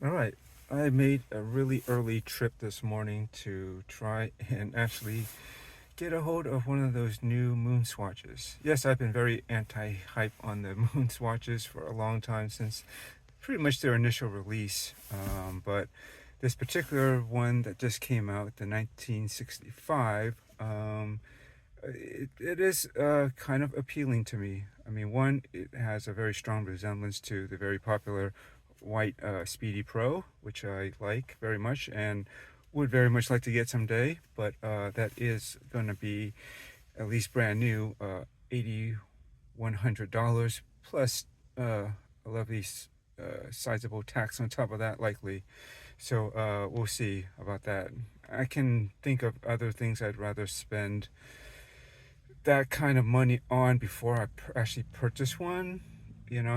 All right, I made a really early trip this morning to try and actually get a hold of one of those new MoonSwatches. Yes, I've been very anti-hype on the MoonSwatches for a long time, since pretty much their initial release. But this particular one that just came out, the 1965, it is kind of appealing to me. I mean, one, it has a very strong resemblance to the very popular white Speedy Pro, which I like very much and would very much like to get someday. But that is going to be at least brand new, $8,100 plus a lovely sizable tax on top of that, likely. So we'll see about that. I can think of other things I'd rather spend that kind of money on before I actually purchase one,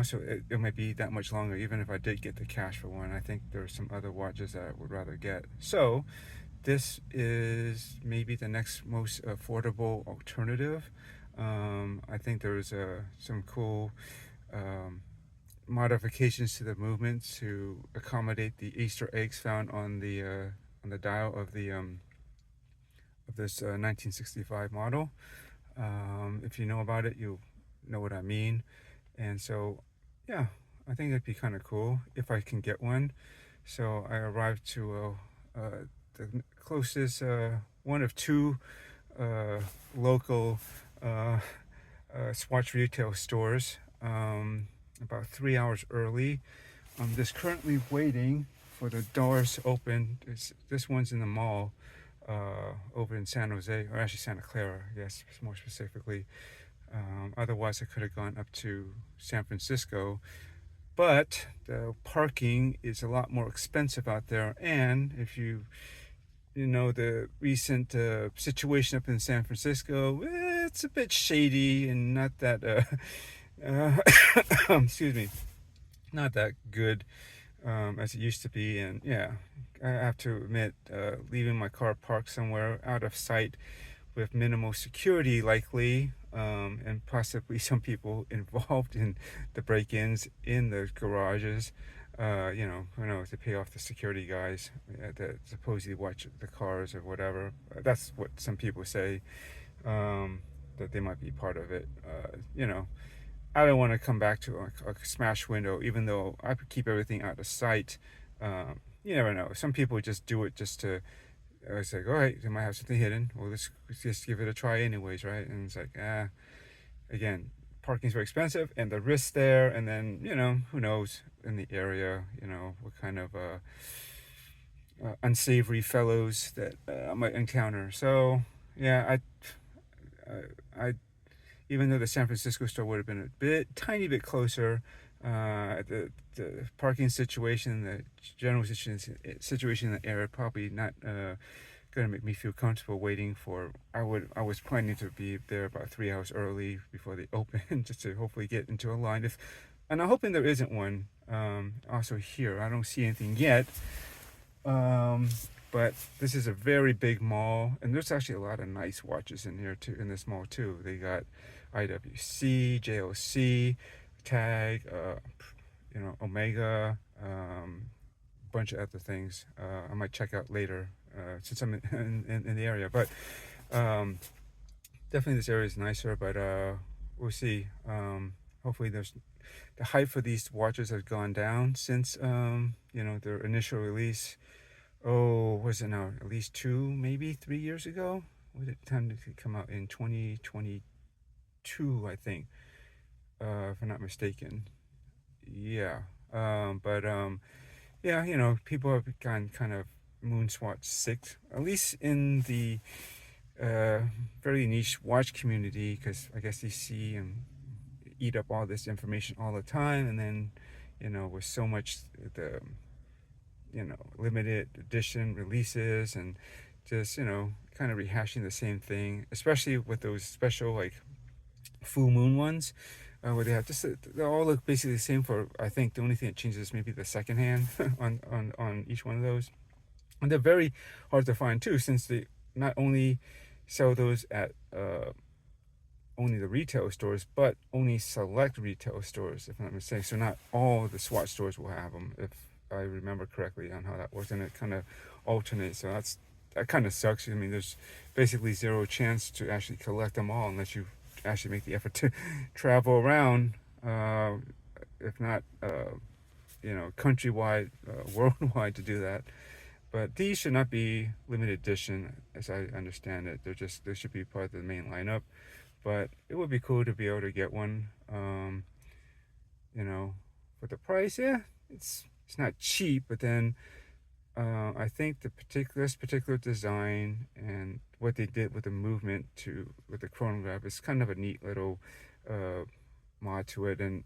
so it might be that much longer even if I did get the cash for one. I think there are some other watches that I would rather get. So this is maybe the next most affordable alternative. I think there's some cool modifications to the movement to accommodate the Easter eggs found on the dial of this 1965 model. If you know about it, you'll know what I mean. And so, yeah, I think it'd be kind of cool if I can get one. So I arrived to the closest one of two local Swatch retail stores, about 3 hours early. I'm just currently waiting for the doors to open. This one's in the mall over in San Jose, or actually Santa Clara, yes, more specifically. Otherwise, I could have gone up to San Francisco, but the parking is a lot more expensive out there. And if you know the recent situation up in San Francisco, it's a bit shady and not that excuse me, not that good as it used to be. And yeah, I have to admit, leaving my car parked somewhere out of sight with minimal security likely, and possibly some people involved in the break-ins in the garages, who knows, they pay off the security guys that supposedly watch the cars or whatever. That's what some people say, that they might be part of it. I don't want to come back to a smashed window, even though I could keep everything out of sight. You never know. Some people just do it just to, it's like, all right, they might have something hidden. Well, let's just give it a try anyways, right? And it's like, again, parking's very expensive and the risk there. And then, who knows in the area, what kind of unsavory fellows that I might encounter. So, yeah, I even though the San Francisco store would have been tiny bit closer, the parking situation, the general situation in the area, probably not going to make me feel comfortable waiting for. I was planning to be there about 3 hours early before they open, just to hopefully get into a line. And I'm hoping there isn't one. Also here, I don't see anything yet. But this is a very big mall, and there's actually a lot of nice watches in here too. In this mall too, they got IWC, JLC, Tag, Omega, bunch of other things. I might check out later since I'm in the area. But definitely this area is nicer. But we'll see. Hopefully, the hype for these watches has gone down since their initial release. Oh, was it now? At least 2, maybe 3 years ago? Was it time to come out in 2022, I think, if I'm not mistaken. Yeah. Yeah, people have gotten kind of MoonSwatch sick, at least in the very niche watch community, because I guess they see and eat up all this information all the time. And then, with so much the limited edition releases and just kind of rehashing the same thing, especially with those special like full moon ones, where they have just they all look basically the same. For I think the only thing that changes is maybe the second hand on each one of those. And they're very hard to find too, since they not only sell those at only the retail stores, but only select retail stores, if I'm not mistaken. So not all the Swatch stores will have them. If I remember correctly on how that works, and it kind of alternates. So that kind of sucks. I mean, there's basically zero chance to actually collect them all unless you actually make the effort to travel around. If not, countrywide, worldwide to do that. But these should not be limited edition, as I understand it. They should be part of the main lineup. But it would be cool to be able to get one. For the price, yeah, it's not cheap. But then I think this particular design and what they did with the movement with the chronograph is kind of a neat little mod to it, and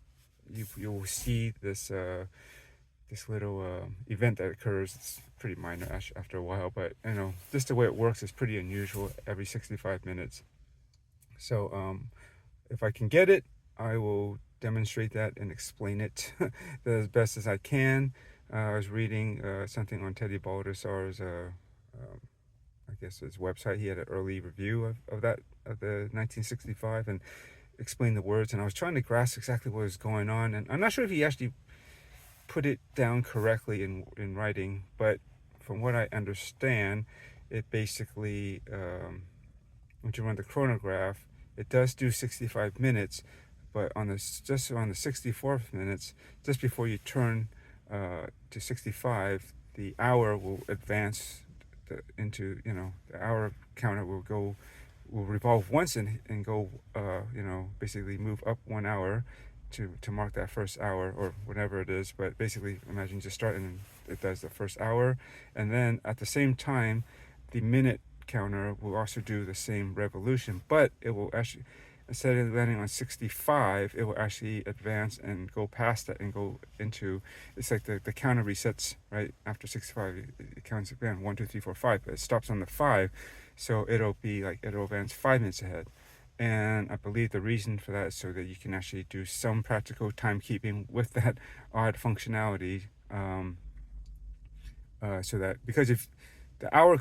you'll see this little event that occurs. It's pretty minor after a while, but just the way it works is pretty unusual every 65 minutes. So if I can get it, I will demonstrate that and explain it as best as I can. I was reading something on Teddy Baldassar's I guess his website. He had an early review of the 1965 and explained the words, and I was trying to grasp exactly what was going on, and I'm not sure if he actually put it down correctly in writing, but from what I understand, it basically when you run the chronograph, it does do 65 minutes, but just on the 64th minutes, just before you turn to 65, the hour will advance into the hour counter will revolve once and go basically move up 1 hour to mark that first hour or whatever it is. But basically, imagine just starting and it does the first hour, and then at the same time the minute counter will also do the same revolution, but it will actually, instead of landing on 65, it will actually advance and go past that and go into, it's like the counter resets right after 65. It counts again 1 2 3 4 5, but it stops on the 5, so it'll advance 5 minutes ahead. And I believe the reason for that is so that you can actually do some practical timekeeping with that odd functionality, so that, because if the hour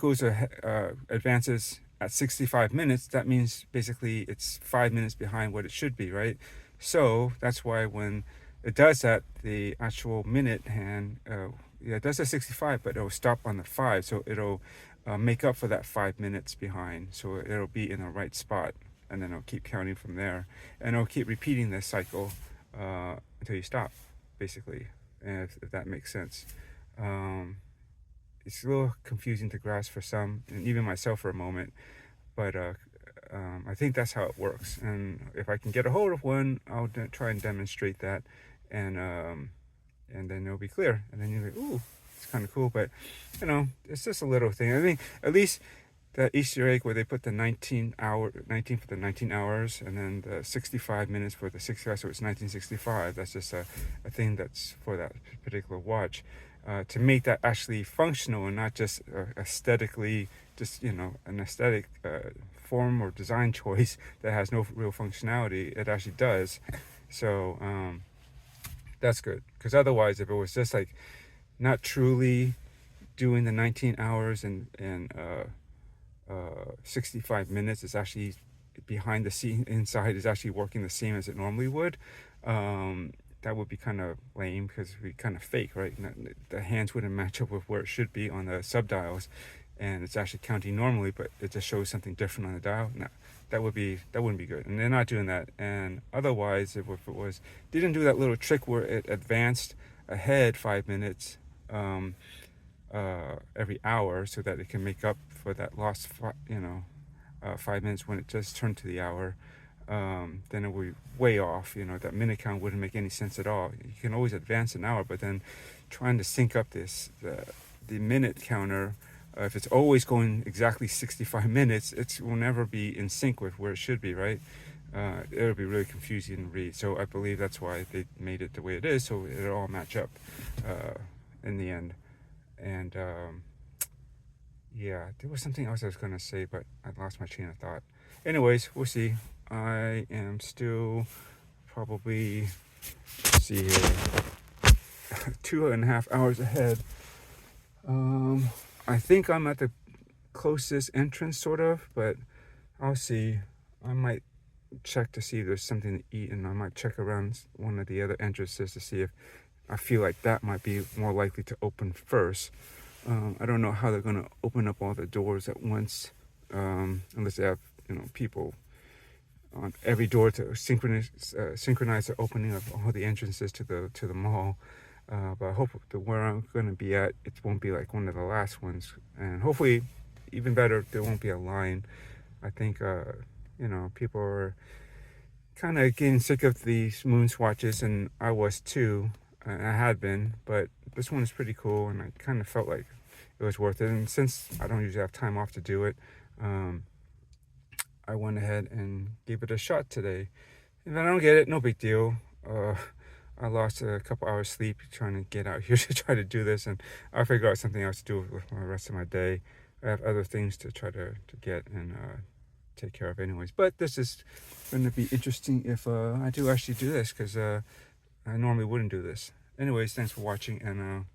advances at 65 minutes, that means basically it's 5 minutes behind what it should be, right? So that's why when it does that, the actual minute hand, it does a 65, but it'll stop on the 5, so it'll make up for that 5 minutes behind. So it'll be in the right spot, and then it'll keep counting from there, and it'll keep repeating this cycle until you stop, basically, if that makes sense. It's a little confusing to grasp for some, and even myself for a moment, but I think that's how it works. And if I can get a hold of one, I'll try and demonstrate that, and then it'll be clear. And then you're like, ooh, it's kind of cool. But it's just a little thing. I think at least that Easter egg where they put the 19 for the 19 hours, and then the 65 minutes for the 65, so it's 1965. That's just a thing that's for that particular watch. To make that actually functional and not just aesthetically, just an aesthetic form or design choice that has no real functionality, it actually does. So that's good, because otherwise, if it was just like not truly doing the 19 hours and 65 minutes, it's actually behind the scene inside is actually working the same as it normally would, that would be kind of lame, because it would be kind of fake, right? The hands wouldn't match up with where it should be on the subdials, and it's actually counting normally, but it just shows something different on the dial. No, that wouldn't be good, and they're not doing that. And otherwise, if it didn't do that little trick where it advanced ahead 5 minutes every hour, so that it can make up for that lost 5 minutes when it just turned to the hour, then it would be way off. That minute count wouldn't make any sense at all. You can always advance an hour, but then trying to sync up the minute counter, if it's always going exactly 65 minutes, it will never be in sync with where it should be, right? It'll be really confusing to read. So I believe that's why they made it the way it is, so it'll all match up in the end. And yeah, there was something else I was going to say, but I lost my train of thought. Anyways, we'll see. I am still probably, let's see here, 2.5 hours ahead. I think I'm at the closest entrance, sort of, but I'll see. I might check to see if there's something to eat, and I might check around one of the other entrances to see if I feel like that might be more likely to open first. I don't know how they're going to open up all the doors at once, unless they have, people on every door to synchronize the opening of all the entrances to the mall. But I hope where I'm going to be at, it won't be like one of the last ones, and hopefully, even better, there won't be a line. I think people are kind of getting sick of these MoonSwatches, and I was too. I had been, but this one is pretty cool, and I kind of felt like it was worth it. And since I don't usually have time off to do it, I went ahead and gave it a shot today. If I don't get it, no big deal. I lost a couple hours sleep trying to get out here to try to do this, and I'll figure out something else to do with the rest of my day. I have other things to try to get and take care of anyways. But this is going to be interesting if I do actually do this, because I normally wouldn't do this. Anyways, thanks for watching, and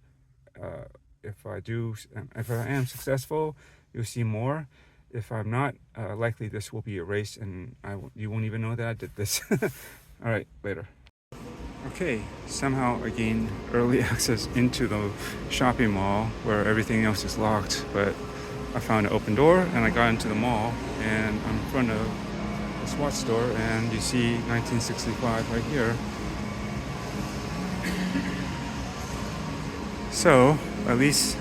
if I am successful, you'll see more. If I'm not, likely this will be erased, and you won't even know that I did this. All right, later. Okay, somehow I gained early access into the shopping mall where everything else is locked, but I found an open door and I got into the mall, and I'm in front of the Swatch store, and you see 1965 right here. So at least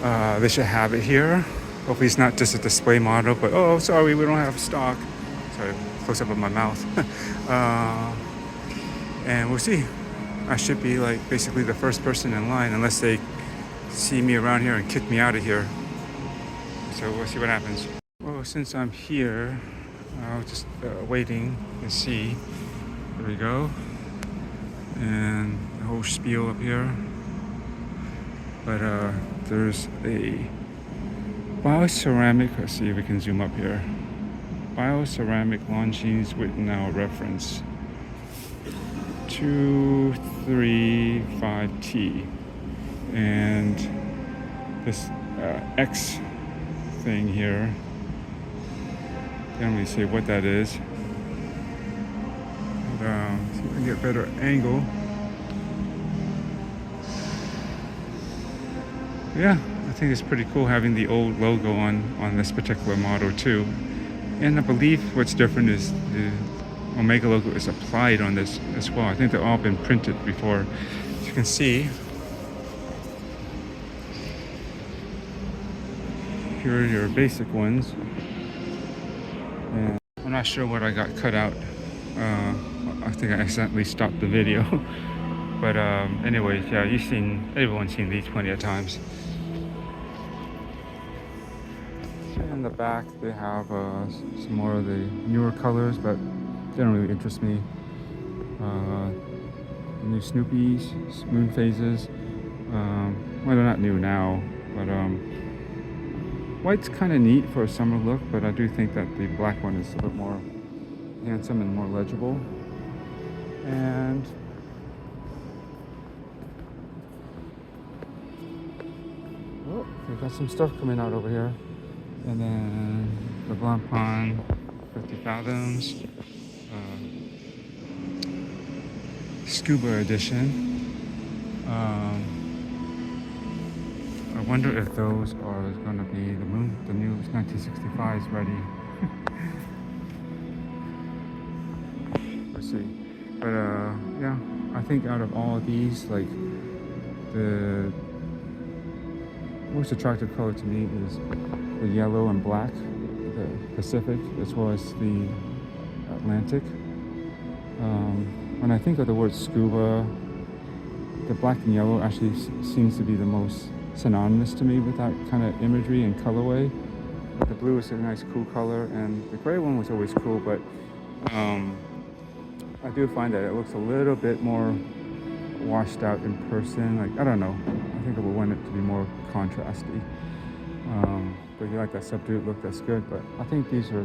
they should have it here. Hopefully it's not just a display model, but oh, sorry, we don't have stock. Sorry, close up of my mouth. And we'll see. I should be like basically the first person in line, unless they see me around here and kick me out of here. So we'll see what happens. Well, since I'm here, I'll just waiting and see. There we go. And the whole spiel up here. But there's a bioceramic, let's see if we can zoom up here. Bioceramic Longines with now reference 235T, and this X thing here, can't really say what that is, but see if I can get a better angle. Yeah, I think it's pretty cool having the old logo on this particular model too. And I believe what's different is the Omega logo is applied on this as well. I think they've all been printed before. As you can see, here are your basic ones. And I'm not sure what I got cut out. I think I accidentally stopped the video. But anyways, yeah, everyone's seen these plenty of times. In the back, they have some more of the newer colors, but they don't really interest me. New Snoopies, moon phases. Well, they're not new now, but white's kind of neat for a summer look, but I do think that the black one is a bit more handsome and more legible. And oh, we've got some stuff coming out over here. And then the Blancpain 50 Fathoms Scuba Edition. I wonder if those are going to be the new 1965s ready. Let's see. But yeah, I think out of all of these, like the most attractive color to me is the yellow and black, the Pacific, as well as the Atlantic. When I think of the word scuba, the black and yellow actually seems to be the most synonymous to me with that kind of imagery and colorway. But the blue is a nice cool color, and the gray one was always cool, but I do find that it looks a little bit more washed out in person. Like, I don't know, I think I would want it to be more contrasty. But you like that subdued look, that's good. But I think these are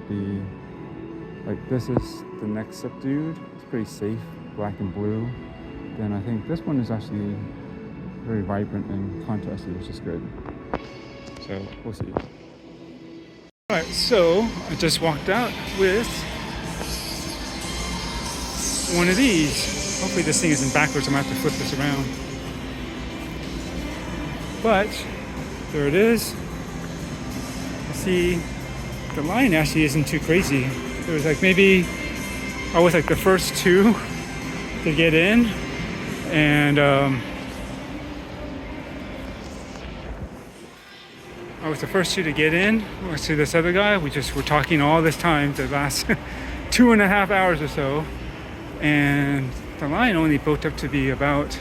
this is the next subdued. It's pretty safe, black and blue. Then I think this one is actually very vibrant and contrasty, which is good. So we'll see. All right, so I just walked out with one of these. Hopefully this thing isn't backwards. I'm gonna have to flip this around. But there it is. See, the line actually isn't too crazy. There was like maybe I was like the first two to get in, and I was the first two to get in. To this other guy, we just were talking all this time, the last 2.5 hours or so, and the line only built up to be about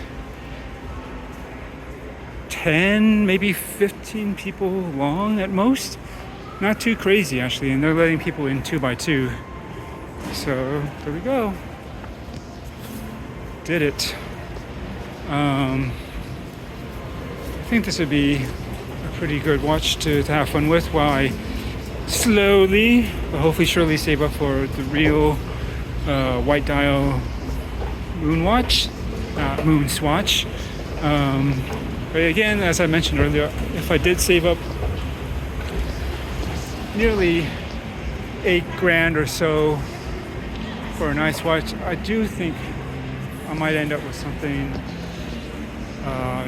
10, maybe 15 people long at most. Not too crazy actually, and they're letting people in 2 by 2. So there we go. Did it. I think this would be a pretty good watch to have fun with while I slowly, but hopefully surely save up for the real white dial MoonSwatch. But again, as I mentioned earlier, if I did save up nearly $8,000 or so for a nice watch, I do think I might end up with something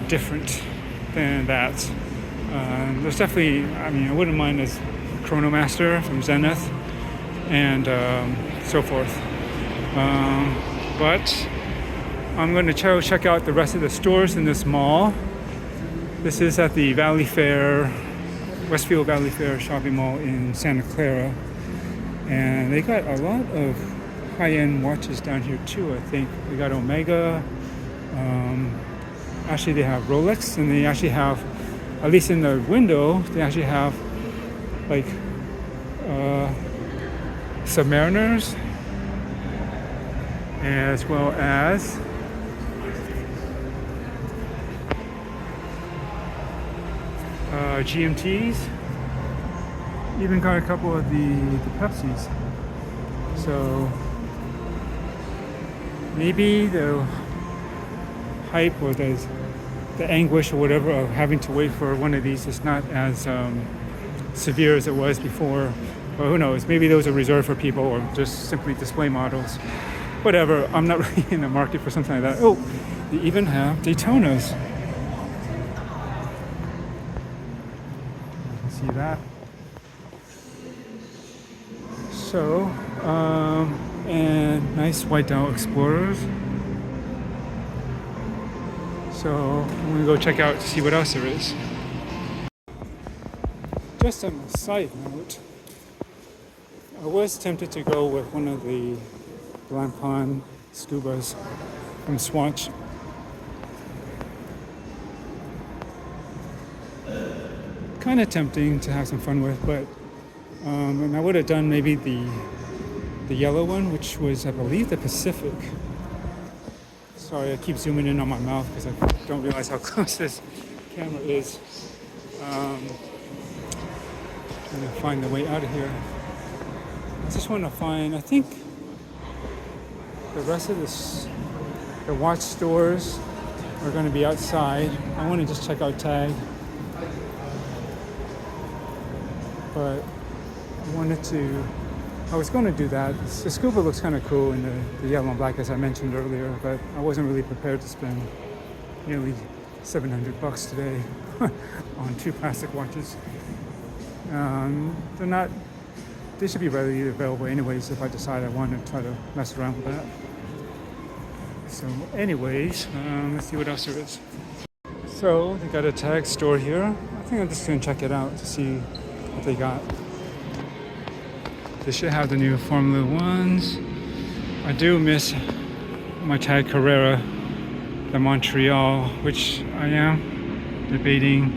different than that. There's definitely, I mean, I wouldn't mind this Chronomaster from Zenith and so forth. But I'm going to check out the rest of the stores in this mall. This is at the Valley Fair, Westfield Valley Fair shopping mall in Santa Clara. And they got a lot of high-end watches down here too, I think. They got Omega. Actually, they have Rolex, and they actually have, at least in the window, they actually have like Submariners, as well as GMTs. Even got a couple of the Pepsis. So maybe the hype or the anguish or whatever of having to wait for one of these is not as severe as it was before. Or who knows, maybe those are reserved for people or just simply display models. Whatever, I'm not really in the market for something like that. Oh, they even have Daytonas. You can see that. So, and nice white dial Explorers. So I'm gonna go check out to see what else there is. Just on a side note, I was tempted to go with one of the Blancpain Scubas from Swatch. Kind of tempting to have some fun with, but and I would have done maybe the yellow one, which was, I believe, the Pacific. Sorry, I keep zooming in on my mouth because I don't realize how close this camera is. I'm gonna find the way out of here. I just want to find, I think the rest of the watch stores are going to be outside. I want to just check out Tag. But I was going to do that. The Scuba looks kind of cool in the yellow and black, as I mentioned earlier, but I wasn't really prepared to spend nearly $700 today on 2 plastic watches. They should be readily available anyways if I decide I want to try to mess around with that. So anyways, let's see what else there is. So they got a Tag store here. I think I'm just going to check it out to see what they got. They should have the new Formula Ones. I do miss my Tag Carrera, the Montreal, which I am debating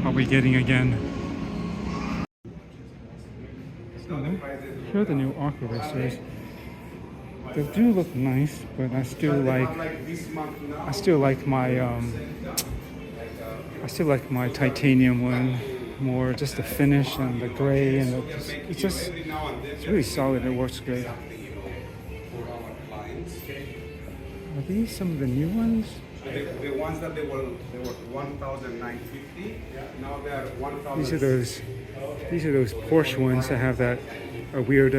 I'll be getting again. So here are the new Aqua Racers. They do look nice, but I still like my titanium one more. Just the finish and the gray, and it's really solid. It works great. Are these some of the new ones? The ones that they were 1,950. Now they are 1,000. These are those Porsche ones that have that weird.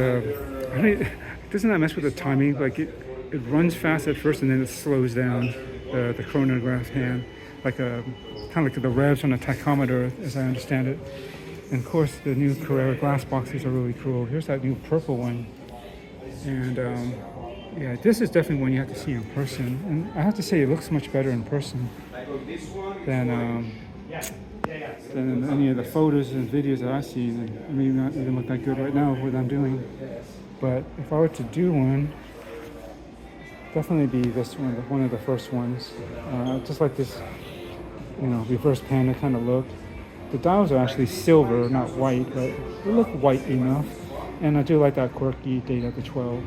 Doesn't that mess with the timing? Like it runs fast at first and then it slows down the chronograph hand, like a kind of like the revs on a tachometer, as I understand it. And of course, the new Carrera glass boxes are really cool. Here's that new purple one, and yeah, this is definitely one you have to see in person. And I have to say, it looks much better in person than any of the photos and videos that I've seen. It may not even look that good right now with what I'm doing. But if I were to do one, definitely be this one of the first ones. Just like this, reverse panda kind of look. The dials are actually silver, not white, but they look white enough. And I do like that quirky date at the 12.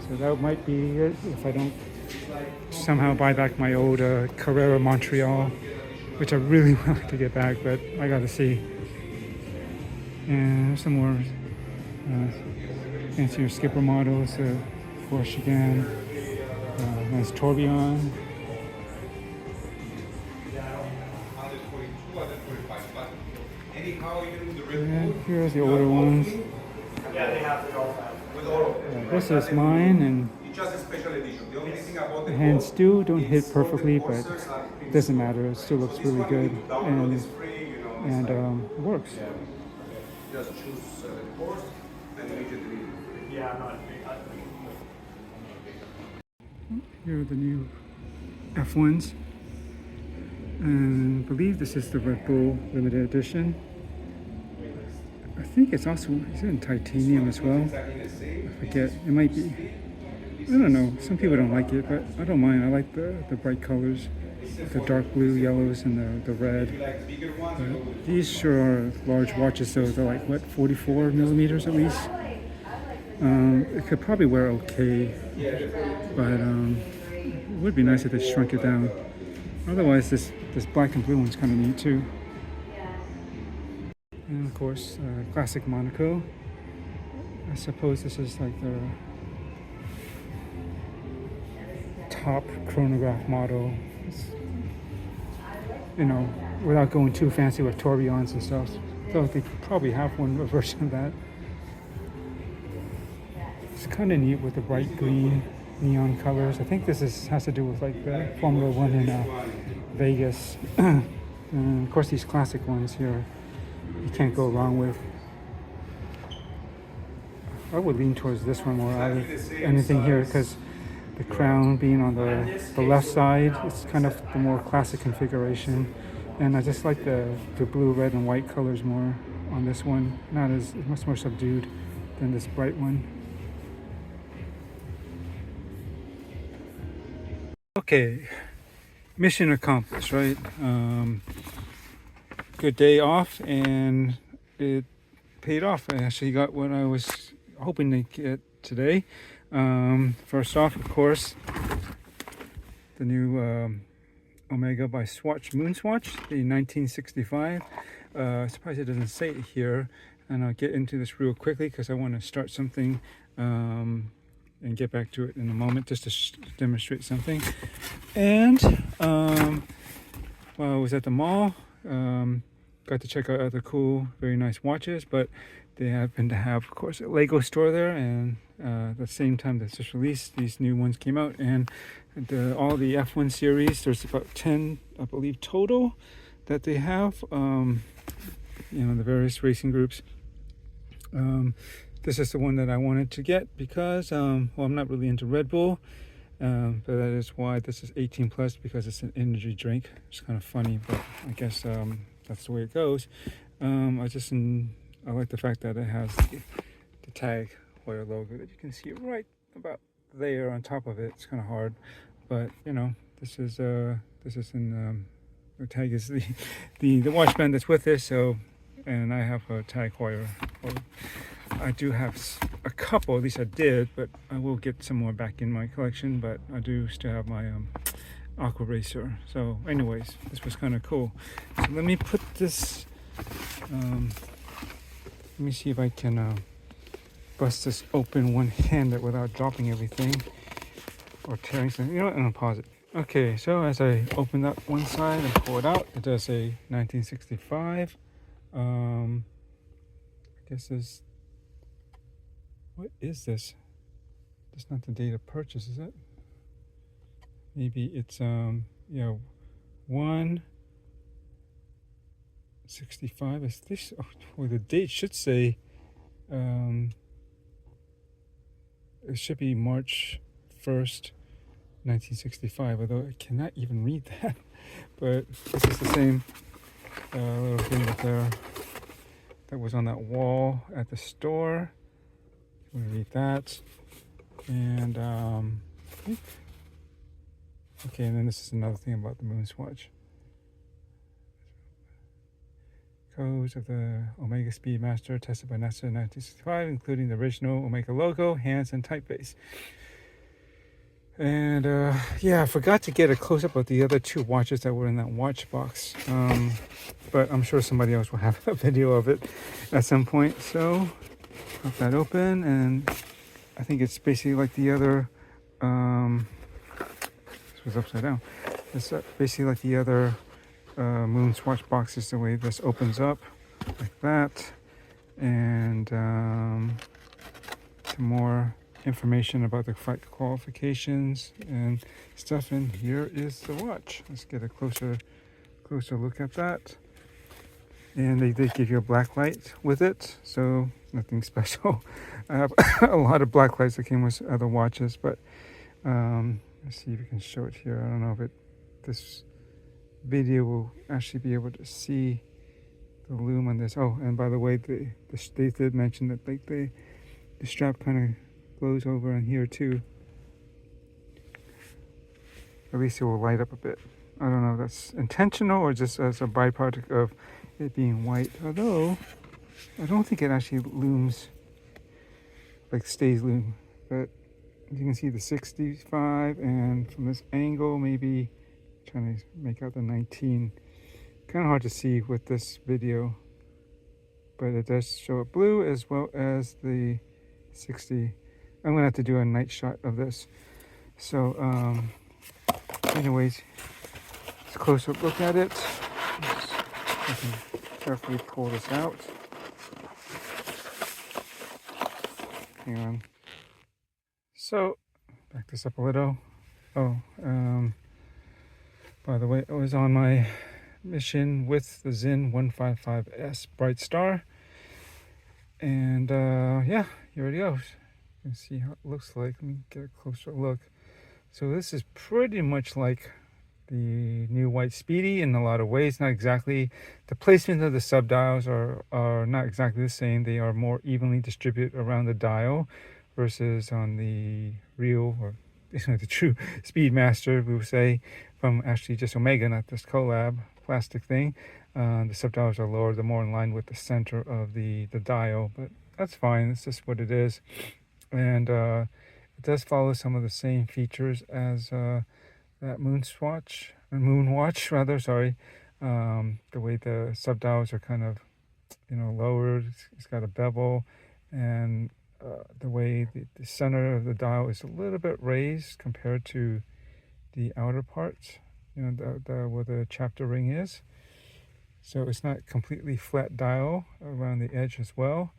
So that might be it if I don't somehow buy back my old Carrera Montreal, which I really would like to get back, but I gotta see. And some more fancier skipper models, Porsche again, nice tourbillon. And here's the older ones. This is mine, and the hands still don't hit perfectly, but it doesn't matter. It still looks really good, and it works. Just choose course and immediately. Here are the new F1s, and I believe this is the Red Bull limited edition. I think it's also, is it in titanium as well? I forget, it might be. I don't know, some people don't like it, but I don't mind. I like the bright colors, the dark blue, yellows, and the red. But these sure are large watches, so they're like, what, 44 millimeters at least? It could probably wear okay, but it would be nice if they shrunk it down. Otherwise, this black and blue one's kind of neat too. And of course, classic Monaco. I suppose this is like the top chronograph model. It's, without going too fancy with tourbillons and stuff. Though they probably have one version of that. It's kind of neat with the bright green neon colors. I think this has to do with like the Formula One in Vegas. And of course, these classic ones here, you can't go wrong with. I would lean towards this one more out of anything here, because the crown being on the left side, it's kind of the more classic configuration. And I just like the blue, red, and white colors more on this one. It's much more subdued than this bright one. Okay, mission accomplished, right? Good day off, and it paid off. I actually got what I was hoping to get today. First off, of course, the new Omega by Swatch MoonSwatch, the 1965. Surprised it doesn't say it here, and I'll get into this real quickly because I want to start something and get back to it in a moment, just to demonstrate something. And while I was at the mall, got to check out other cool, very nice watches, but they happen to have, of course, a Lego store there, and at the same time that this released, these new ones came out, and all the F1 series, there's about 10, I believe, total that they have, the various racing groups. This is the one that I wanted to get because, I'm not really into Red Bull, but that is why this is 18 plus, because it's an energy drink. It's kind of funny, but I guess that's the way it goes. I like the fact that it has the tag Heuer logo that you can see right about there on top of it. It's kind of hard, but this is in the tag is the watch band that's with this. So, and I have a tag Heuer. I do have a couple, at least I did, but I will get some more back in my collection. But I do still have my Aqua Racer. So, anyways, this was kind of cool. So let me put this. Let me see if I can bust this open one-handed without dropping everything or tearing something. You know what? I'm gonna pause it. Okay, so as I open up one side and pull it out, it does say 1965. I guess this. What is this? That's not the date of purchase, is it? Maybe it's 165. Is this? Oh, well, the date should say it should be March 1st, 1965. Although I cannot even read that. But this is the same little thing that was on that wall at the store. I'm gonna read that. And okay, and then this is another thing about the MoonSwatch. Codes of the Omega Speedmaster tested by NASA in 1965, including the original Omega logo, hands, and typeface. And yeah, I forgot to get a close-up of the other two watches that were in that watch box. But I'm sure somebody else will have a video of it at some point. So pop that open, and I think it's basically like the other. This was upside down. It's basically like the other MoonSwatch boxes. The way this opens up, like that, and some more information about the flight qualifications and stuff. And here is the watch. Let's get a closer look at that. And they did give you a black light with it, so nothing special. I have a lot of black lights that came with other watches, but let's see if we can show it here. I don't know if this video will actually be able to see the lume on this. Oh, and by the way, they did mention that like the strap kind of glows over on here too. At least it will light up a bit. I don't know if that's intentional or just as a byproduct of it being white. Although I don't think it actually looms, like stays lume. But you can see the 65, and from this angle, maybe trying to make out the 19. Kind of hard to see with this video, but it does show up blue as well as the 60. I'm gonna have to do a night shot of this. So anyways, let's closer look at it. I can carefully pull this out. Hang on. So back this up a little. Oh, by the way, I was on my mission with the Zin 155S Bright Star, and yeah, here it goes. You can see how it looks like. Let me get a closer look. So this is pretty much like the new white Speedy in a lot of ways. Not exactly. The placement of the subdials are not exactly the same. They are more evenly distributed around the dial versus on the real, or the true Speedmaster, we would say, from actually just Omega, not this collab plastic thing. The subdials are lower. They're more in line with the center of the dial, but that's fine. It's just what it is. And it does follow some of the same features as that MoonWatch rather, sorry. The way the subdials are kind of, lowered. It's got a bevel, and the way the center of the dial is a little bit raised compared to the outer parts, where the chapter ring is. So it's not completely flat dial around the edge as well.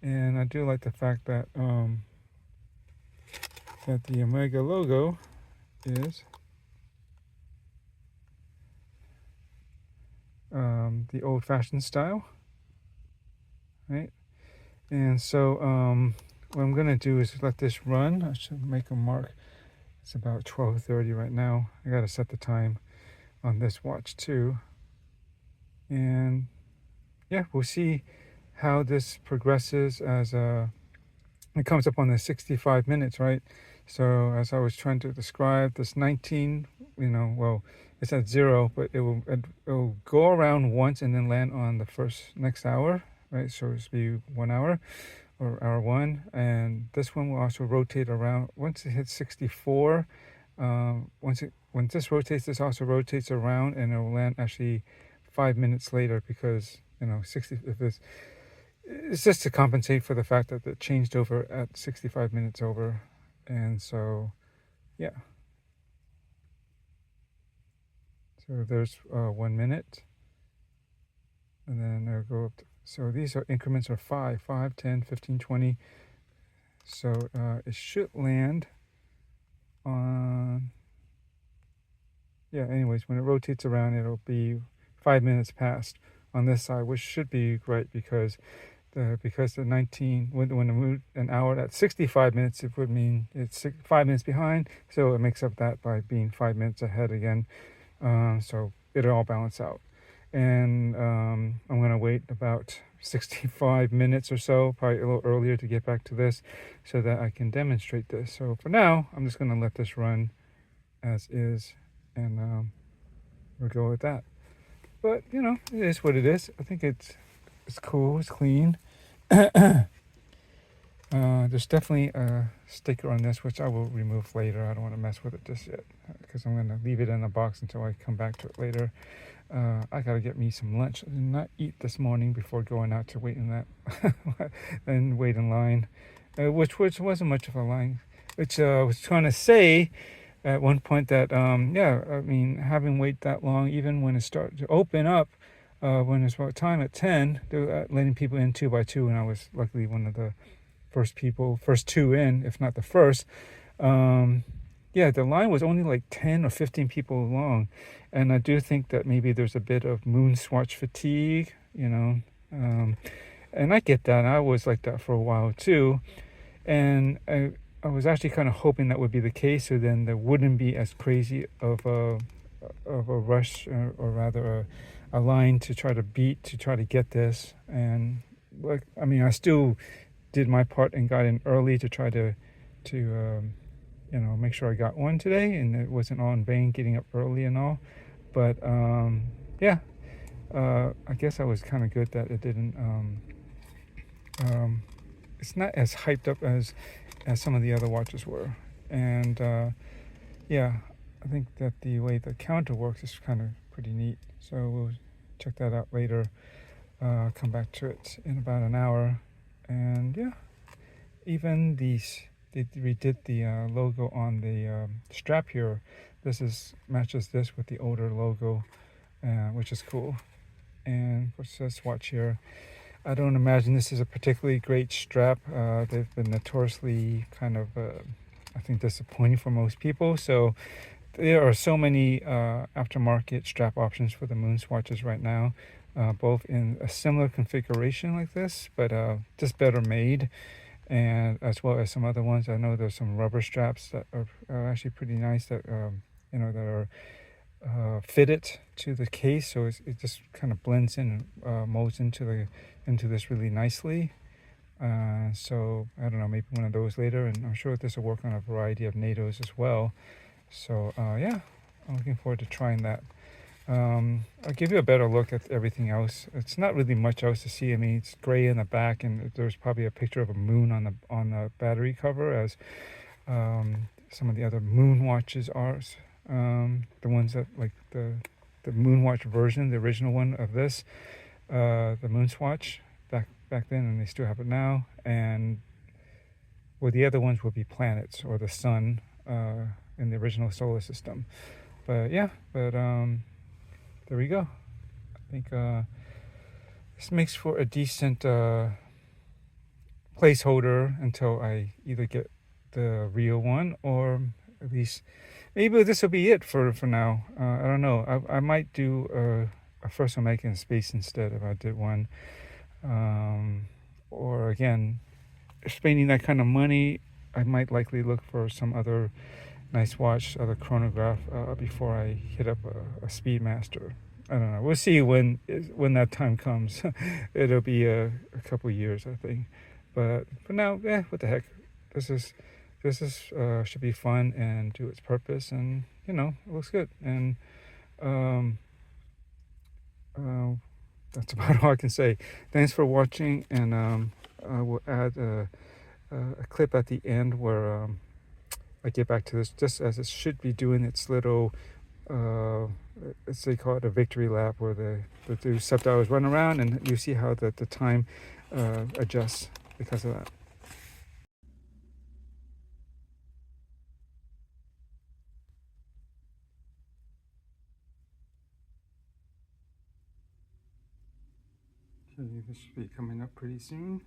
And I do like the fact that that the Omega logo is the old-fashioned style, right? And so what I'm gonna do is let this run. I should make a mark. It's about 12:30 right now. I gotta set the time on this watch too. And yeah, we'll see how this progresses as it comes up on the 65 minutes, right? So as I was trying to describe, this 19, well, it's at 0, but it will go around once and then land on the next hour, right? So it's be 1 hour or hour 1, and this one will also rotate around once it hits 64. When this rotates, this also rotates around, and it will land actually 5 minutes later, because 60. It's just to compensate for the fact that it changed over at 65 minutes over. And so, yeah. So there's 1 minute. And then they'll go up. So these increments are 5, 10, 15, 20. So it should land on, yeah, anyways, when it rotates around, it'll be 5 minutes past on this side, which should be right because the 19, when the moon, an hour at 65 minutes, it would mean it's 5 minutes behind. So it makes up that by being 5 minutes ahead again. So it'll all balance out. And I'm going to wait about 65 minutes or so, probably a little earlier, to get back to this so that I can demonstrate this. So for now, I'm just going to let this run as is, and we'll go with that. But, you know, it is what it is. I think it's cool, it's clean. There's definitely a sticker on this, which I will remove later. I don't want to mess with it just yet because I'm going to leave it in the box until I come back to it later. I gotta get me some lunch. I did not eat this morning before going out to wait in that and wait in line, which wasn't much of a line. Which I was trying to say at one point that yeah, I mean, having wait that long, even when it started to open up, when it's about time at 10, they were letting people in 2 by 2, and I was luckily one of the first 2 in, if not the first. Yeah, the line was only like 10 or 15 people long. And I do think that maybe there's a bit of MoonSwatch fatigue, you know. And I get that. I was like that for a while too. And I was actually kind of hoping that would be the case, so then there wouldn't be as crazy of a rush, or rather a line to try to beat, to try to get this. And like, I mean, I still did my part and got in early to try to you know, make sure I got one today, and it wasn't all in vain getting up early and all. But yeah, I guess I was kind of good that it didn't. It's not as hyped up as some of the other watches were, and yeah, I think that the way the counter works is kind of pretty neat. So we'll check that out later. Come back to it in about an hour, and yeah, even these. They redid the logo on the strap here. This matches this with the older logo, which is cool. And what's this Swatch here? I don't imagine this is a particularly great strap. They've been notoriously kind of, I think, disappointing for most people. So there are so many aftermarket strap options for the MoonSwatches right now, both in a similar configuration like this, but just better made. And as well as some other ones. I know there's some rubber straps that are actually pretty nice that you know, that are fitted to the case, so it just kind of blends in and molds into this really nicely. So I don't know, maybe one of those later, and I'm sure this will work on a variety of NATOs as well. So yeah, I'm looking forward to trying that. I'll give you a better look at everything else. It's not really much else to see. I mean, it's gray in the back, and there's probably a picture of a moon on the battery cover, as some of the other MoonWatches are. The ones that, like the MoonWatch version, the original one of this, the MoonSwatch back then, and they still have it now. And well, the other ones would be planets or the sun in the original solar system. But yeah, there we go. I think this makes for a decent placeholder until I either get the real one, or at least maybe this will be it for now. I don't know. I might do a first Omega Space instead if I did one. Or again, spending that kind of money, I might likely look for some other nice watch, other chronograph, before I hit up a Speedmaster. I don't know. We'll see when that time comes. It'll be a couple years, I think. But for now, what the heck? This is should be fun and do its purpose, and you know, it looks good. And that's about all I can say. Thanks for watching, and I will add a clip at the end where I get back to this, just as it should be doing its little, they call it a victory lap, where the two subdials run around, and you see how the time adjusts because of that. So this should be coming up pretty soon.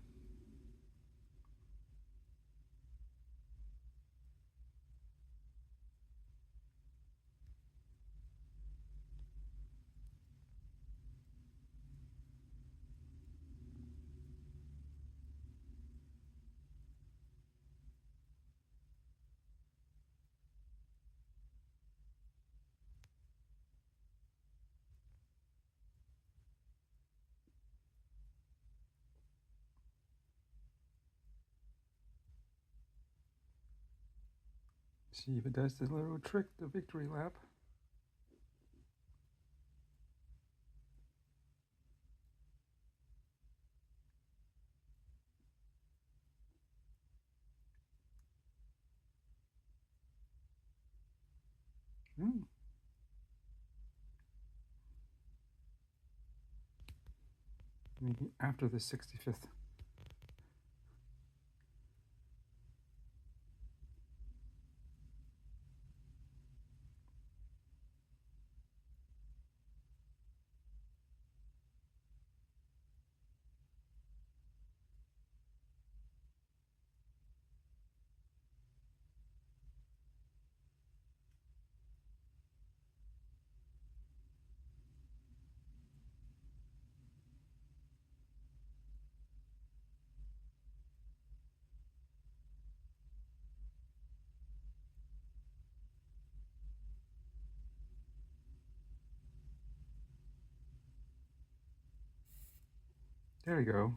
See if it does the little trick, the victory lap. Maybe after the 65th. There we go.